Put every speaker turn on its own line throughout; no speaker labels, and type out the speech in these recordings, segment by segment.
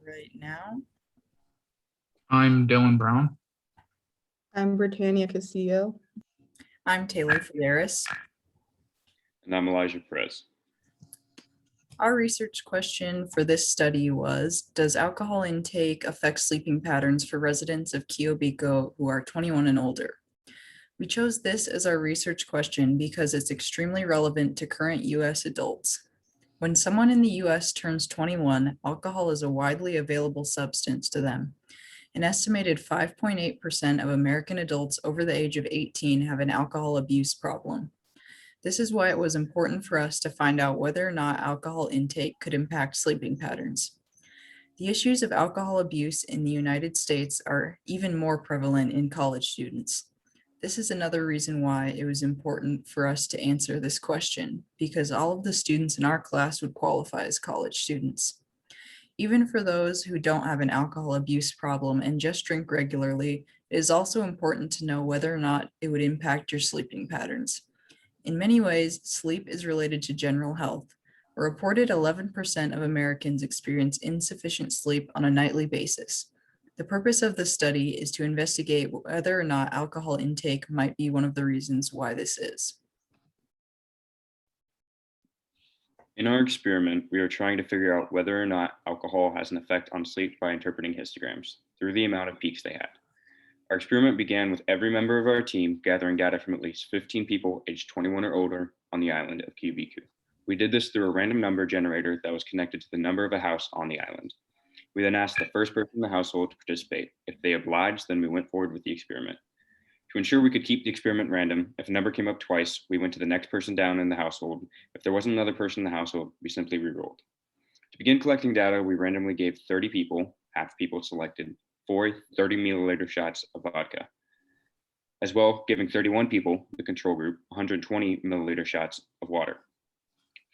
right now.
I'm Dylan Brown.
I'm Britannia Castillo.
I'm Taylor Fideris.
And I'm Elijah Perez.
Our research question for this study was, does alcohol intake affect sleeping patterns for residents of Quiobico who are 21 and older? We chose this as our research question because it's extremely relevant to current US adults. When someone in the US turns 21, alcohol is a widely available substance to them. An estimated 5.8% of American adults over the age of 18 have an alcohol abuse problem. This is why it was important for us to find out whether or not alcohol intake could impact sleeping patterns. The issues of alcohol abuse in the United States are even more prevalent in college students. This is another reason why it was important for us to answer this question, because all of the students in our class would qualify as college students. Even for those who don't have an alcohol abuse problem and just drink regularly, it is also important to know whether or not it would impact your sleeping patterns. In many ways, sleep is related to general health. A reported 11% of Americans experience insufficient sleep on a nightly basis. The purpose of the study is to investigate whether or not alcohol intake might be one of the reasons why this is.
In our experiment, we are trying to figure out whether or not alcohol has an effect on sleep by interpreting histograms through the amount of peaks they had. Our experiment began with every member of our team gathering data from at least 15 people aged 21 or older on the island of Quiobico. We did this through a random number generator that was connected to the number of a house on the island. We then asked the first person in the household to participate. If they obliged, then we went forward with the experiment. To ensure we could keep the experiment random, if a number came up twice, we went to the next person down in the household. If there wasn't another person in the household, we simply re-rolled. To begin collecting data, we randomly gave 30 people, half people selected, 4 30 milliliter shots of vodka. As well, giving 31 people, the control group, 120 milliliter shots of water.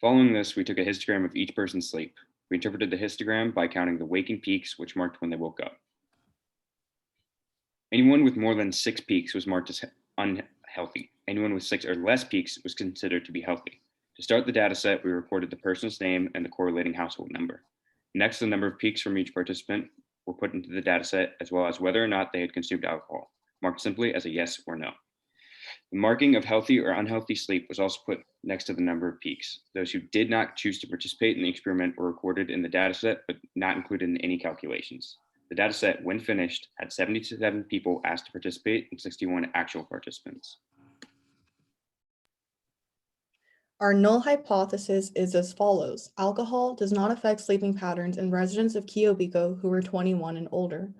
Following this, we took a histogram of each person's sleep. We interpreted the histogram by counting the waking peaks, which marked when they woke up. Anyone with more than 6 peaks was marked as unhealthy. Anyone with 6 or less peaks was considered to be healthy. To start the data set, we recorded the person's name and the correlating household number. Next, the number of peaks from each participant were put into the data set, as well as whether or not they had consumed alcohol, marked simply as a yes or no. The marking of healthy or unhealthy sleep was also put next to the number of peaks. Those who did not choose to participate in the experiment were recorded in the data set, but not included in any calculations. The data set, when finished, had 77 people asked to participate and 61 actual participants.
Our null hypothesis is as follows. Alcohol does not affect sleeping patterns in residents of Quiobico who are 21 and older.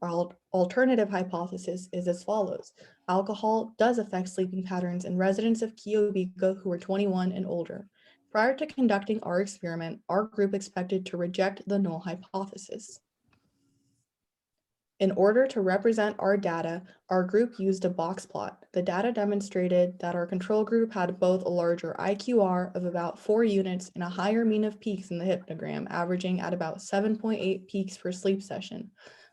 Our alternative hypothesis is as follows. Alcohol does affect sleeping patterns in residents of Quiobico who are 21 and older. Prior to conducting our experiment, our group expected to reject the null hypothesis. In order to represent our data, our group used a box plot. The data demonstrated that our control group had both a larger IQR of about 4 units and a higher mean of peaks in the hypnogram, averaging at about 7.8 peaks per sleep session.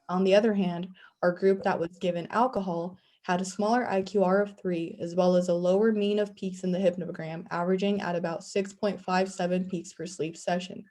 On the other hand, our group that was given alcohol had a smaller IQR of 3, as well as a lower mean of peaks in the hypnogram, averaging at about 6.57 peaks per sleep session.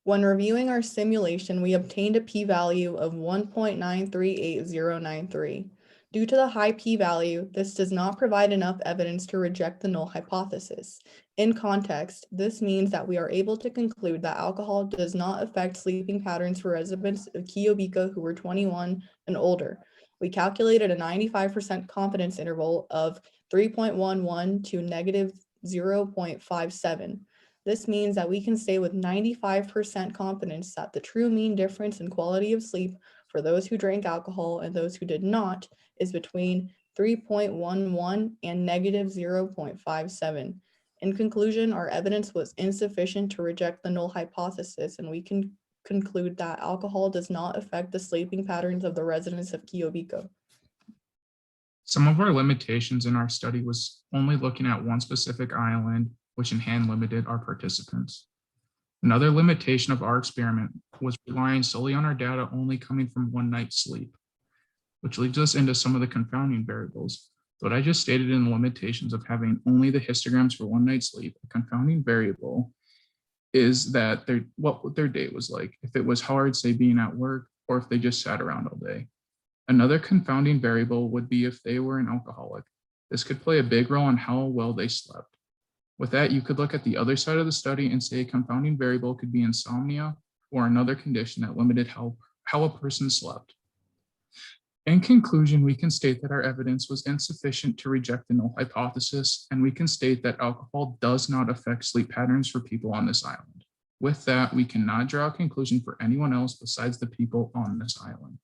When reviewing our simulation, we obtained a p-value of 1.938093. Due to the high p-value, this does not provide enough evidence to reject the null hypothesis. In context, this means that we are able to conclude that alcohol does not affect sleeping patterns for residents of Quiobico who were 21 and older. We calculated a 95% confidence interval of 3.11 to negative 0.57. This means that we can say with 95% confidence that the true mean difference in quality of sleep for those who drank alcohol and those who did not is between 3.11 and negative 0.57. In conclusion, our evidence was insufficient to reject the null hypothesis, and we can conclude that alcohol does not affect the sleeping patterns of the residents of Quiobico.
Some of our limitations in our study was only looking at one specific island, which in hand limited our participants. Another limitation of our experiment was relying solely on our data only coming from one night's sleep, which leads us into some of the confounding variables, What I just stated in the limitations of having only the histograms for one night's sleep, a confounding variable is that what their day was like, if it was hard, say being at work, or if they just sat around all day. Another confounding variable would be if they were an alcoholic. This could play a big role on how well they slept. With that, you could look at the other side of the study and say a confounding variable could be insomnia or another condition that limited how a person slept. In conclusion, we can state that our evidence was insufficient to reject the null hypothesis, and we can state that alcohol does not affect sleep patterns for people on this island. With that, we cannot draw a conclusion for anyone else besides the people on this island.